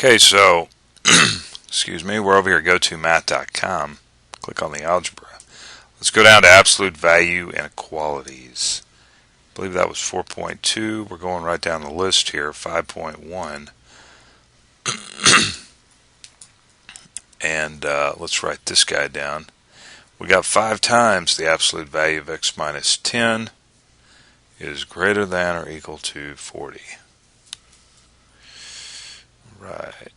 Okay, so excuse me, we're over here at gotomath.com. Click on the algebra. Let's go down to absolute value inequalities. I believe that was 4.2. We're going right down the list here, 5.1. And let's write this guy down. We got 5 times the absolute value of x minus 10 is greater than or equal to 40. Right.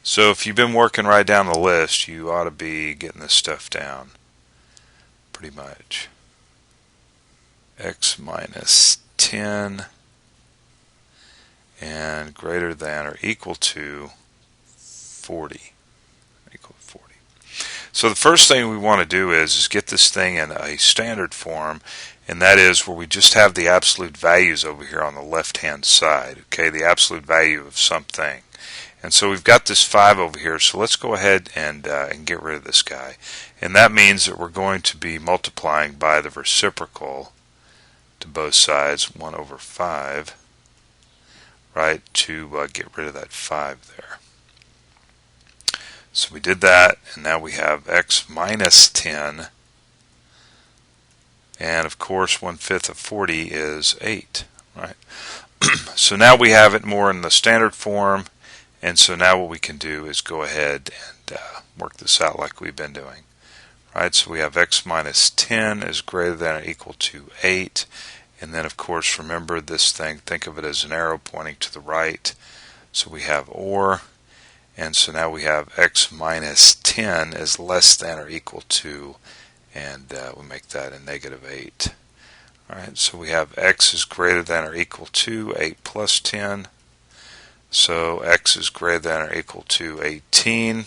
So if you've been working right down the list, you ought to be getting this stuff down pretty much. X minus 10 and greater than or equal to 40. So the first thing we want to do is get this thing in a standard form, and that is where we just have the absolute values over here on the left hand side, okay, the absolute value of something. And so we've got this 5 over here, so let's go ahead and get rid of this guy. And that means that we're going to be multiplying by the reciprocal to both sides, 1 over 5, right, to get rid of that 5 there. So we did that, and now we have x minus 10, and of course 1/5 of 40 is 8, right? So now we have it more in the standard form, and so now what we can do is go ahead and work this out like we've been doing, right? So we have x minus 10 is greater than or equal to 8, and then of course remember this thing, think of it as an arrow pointing to the right, so we have or. And so now we have x minus 10 is less than or equal to, and we make that a negative 8. Alright, so we have x is greater than or equal to 8 plus 10. So x is greater than or equal to 18.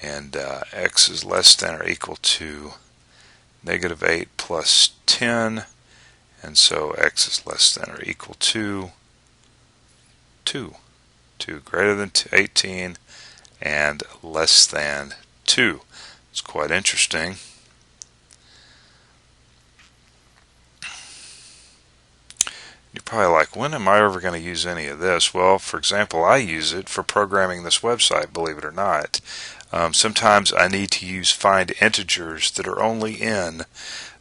And x is less than or equal to negative 8 plus 10. And so x is less than or equal to 2. 2 greater than 18 and less than 2. It's quite interesting. You're probably like, when am I ever going to use any of this? Well, for example, I use it for programming this website, believe it or not. Sometimes I need to find integers that are only in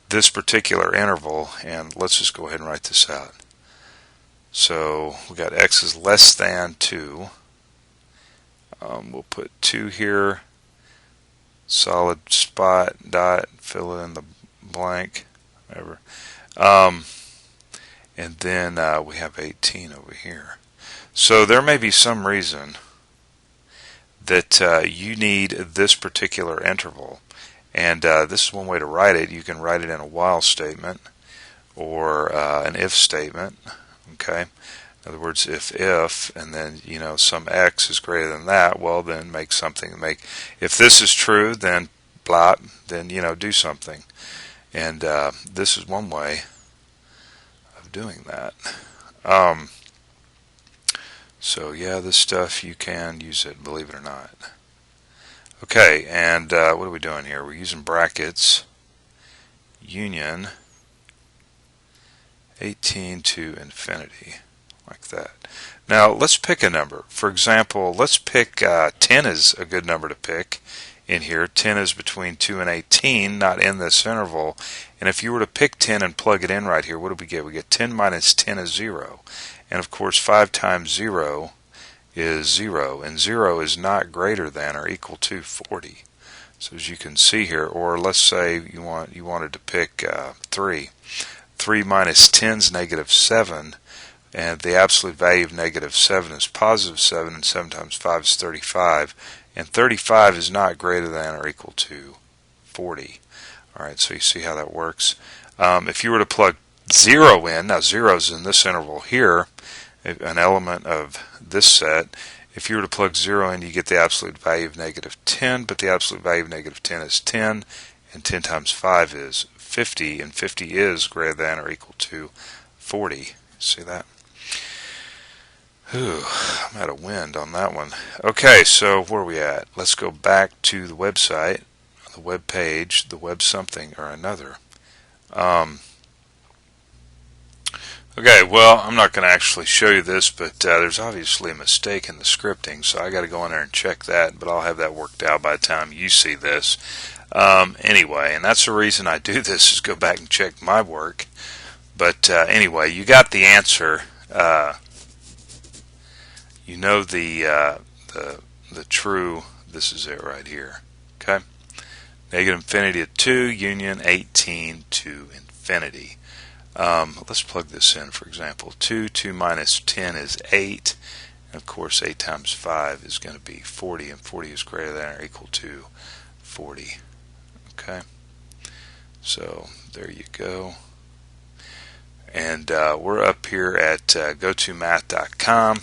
this particular interval, and let's just go ahead and write this out. So we got x is less than 2. We'll put 2 here, solid spot, dot, fill in the blank, whatever. And then we have 18 over here. So there may be some reason that you need this particular interval. And this is one way to write it. You can write it in a while statement or an if statement. Okay, in other words, if and then some x is greater than that, well then make something. If this is true, then blah, then do something. And this is one way of doing that. So yeah, this stuff you can use it, believe it or not. Okay, and what are we doing here? We're using brackets, union 18 to infinity, like that. Now let's pick a number. For example, let's pick 10 is a good number to pick in here. 10 is between 2 and 18, not in this interval. And if you were to pick 10 and plug it in right here, what do we get? We get 10 minus 10 is 0. And of course 5 times 0 is 0, and 0 is not greater than or equal to 40. So as you can see here, or let's say you wanted to pick 3. 3 minus 10 is negative 7, and the absolute value of negative 7 is positive 7, and 7 times 5 is 35, and 35 is not greater than or equal to 40. Alright, so you see how that works. If you were to plug 0 in, now 0 is in this interval here, an element of this set. If you were to plug 0 in, you get the absolute value of negative 10, but the absolute value of negative 10 is 10, and 10 times 5 is 50, and 50 is greater than or equal to 40. See that? Ooh, I'm out of wind on that one. Okay, so where are we at? Let's go back to the website, the web page, the web something or another. Okay, well, I'm not going to actually show you this, but there's obviously a mistake in the scripting, so I got to go in there and check that, but I'll have that worked out by the time you see this. Anyway, and that's the reason I do this, is go back and check my work. But anyway, you got the answer. You know the true, this is it right here. Okay? Negative infinity of 2, union 18 to infinity. Let's plug this in, for example. 2 minus 10 is 8. And of course, 8 times 5 is going to be 40, and 40 is greater than or equal to 40. Okay? So, there you go. And we're up here at gotomath.com.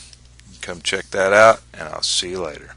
Come check that out, and I'll see you later.